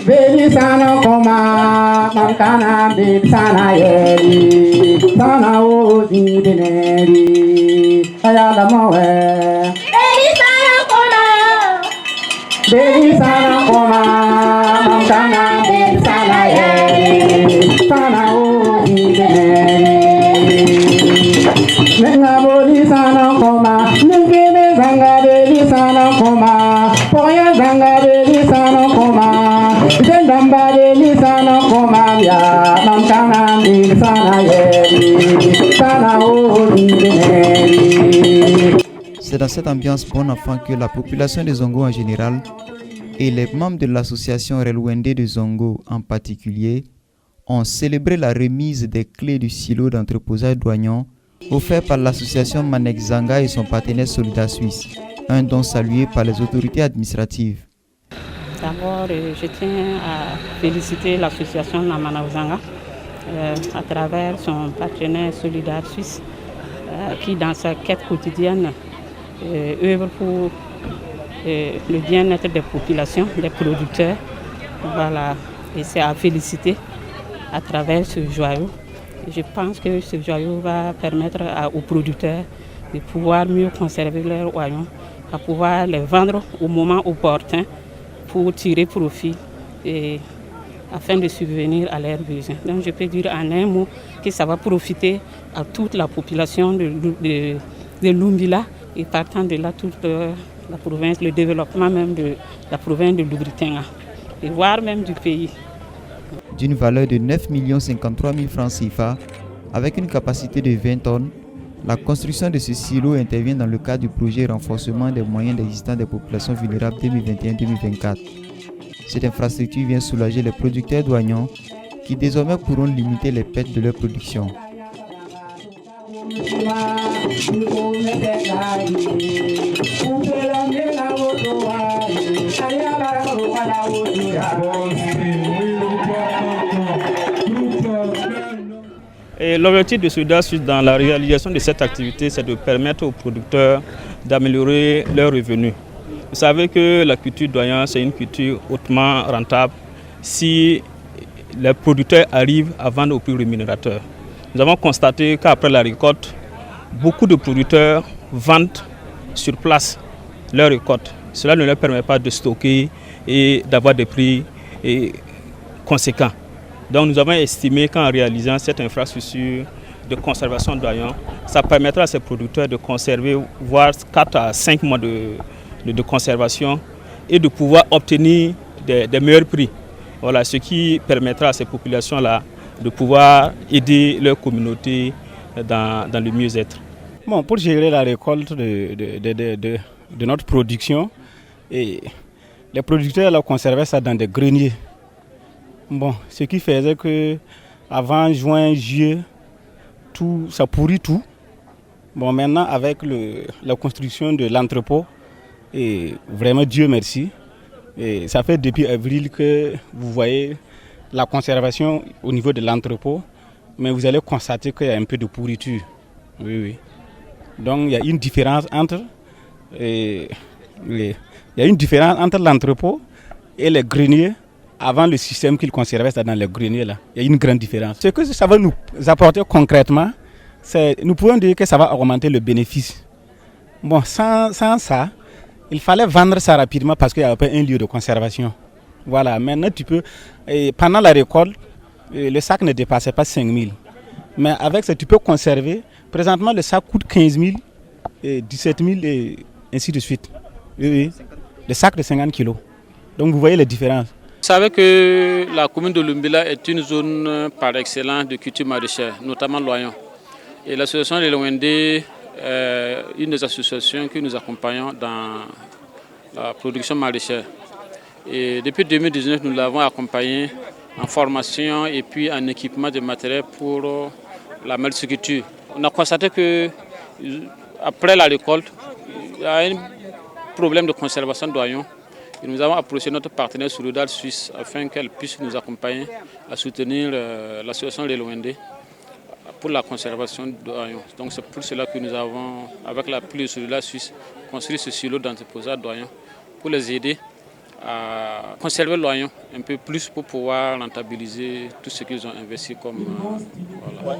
Baby sana koma, mankana baby sana yeri, sana odi deneri, ayala moe. Baby sana koma, mankana baby sana yeri, sana odi deneri. Menga bodi sana koma, nungebe zanga baby sana koma, poya zanga baby sana koma, zendamba baby sana koma ya, mankana baby sana yeri, sana odi deneri. C'est dans cette ambiance bon enfant que la population de Zongo en général et les membres de l'association Relwende de Zongo en particulier ont célébré la remise des clés du silo d'entreposage douanion offert par l'association Manek Zanga et son partenaire Solida Suisse, un don salué par les autorités administratives. D'abord, je tiens à féliciter l'association Manek Zanga à travers son partenaire Solida Suisse qui, dans sa quête quotidienne, œuvre pour le bien-être des populations, des producteurs. Voilà, et c'est à féliciter à travers ce joyau. Je pense que ce joyau va permettre aux producteurs de pouvoir mieux conserver leurs oignons, à pouvoir les vendre au moment opportun pour tirer profit et afin de subvenir à leurs besoins. Donc je peux dire en un mot que ça va profiter à toute la population de Lumbila et partant de là toute la province, le développement même de la province de Lubritanga et voire même du pays. D'une valeur de 9 053 000 francs CFA, avec une capacité de 20 tonnes, la construction de ce silo intervient dans le cadre du projet renforcement des moyens existants des populations vulnérables 2021-2024. Cette infrastructure vient soulager les producteurs douanions qui désormais pourront limiter les pertes de leur production. L'objectif de Solida Suisse dans la réalisation de cette activité, c'est de permettre aux producteurs d'améliorer leurs revenus. Vous savez que la culture douanière, c'est une culture hautement rentable si les producteurs arrivent à vendre au prix rémunérateur. Nous avons constaté qu'après la récolte, beaucoup de producteurs vendent sur place leur récolte. Cela ne leur permet pas de stocker et d'avoir des prix conséquents. Donc nous avons estimé qu'en réalisant cette infrastructure de conservation d'oignons, ça permettra à ces producteurs de conserver voire 4 à 5 mois de conservation et de pouvoir obtenir des meilleurs prix. Voilà, ce qui permettra à ces populations-là de pouvoir aider leur communauté dans le mieux-être. Bon, pour gérer la récolte de notre production, et les producteurs là, conservaient ça dans des greniers. Bon, ce qui faisait que avant juin, juillet, tout, ça pourrit tout. Bon, maintenant avec la construction de l'entrepôt, et vraiment Dieu merci, et ça fait depuis avril que vous voyez la conservation au niveau de l'entrepôt, mais vous allez constater qu'il y a un peu de pourriture. Oui, oui. Donc il y a une différence entre l'entrepôt et les greniers. Avant le système qu'ils conservaient dans les greniers, là, il y a une grande différence. Ce que ça va nous apporter concrètement, c'est nous pouvons dire que ça va augmenter le bénéfice. Bon, sans ça, il fallait vendre ça rapidement parce qu'il n'y avait pas un lieu de conservation. Voilà, maintenant tu peux, pendant la récolte, le sac ne dépassait pas 5 000. Mais avec ça, tu peux conserver. Présentement, le sac coûte 15 000, 17 000 et ainsi de suite. Oui. Le sac de 50 kilos. Donc vous voyez les différences. Vous savez que la commune de Lumbila est une zone par excellence de culture maraîchère, notamment l'oignon. Et l'association des Relwende est une des associations que nous accompagnons dans la production maraîchère. Et depuis 2019, nous l'avons accompagné en formation et puis en équipement de matériel pour la maréculture. On a constaté que après la récolte, il y a un problème de conservation d'oignons. Et nous avons approché notre partenaire Solida Suisse afin qu'elle puisse nous accompagner à soutenir l'association Relwende pour la conservation d'oignons. Donc c'est pour cela que nous avons, avec l'appui de Solida Suisse, construit ce silo d'entreposage d'oignons pour les aider à conserver l'oignon un peu plus pour pouvoir rentabiliser tout ce qu'ils ont investi comme voilà.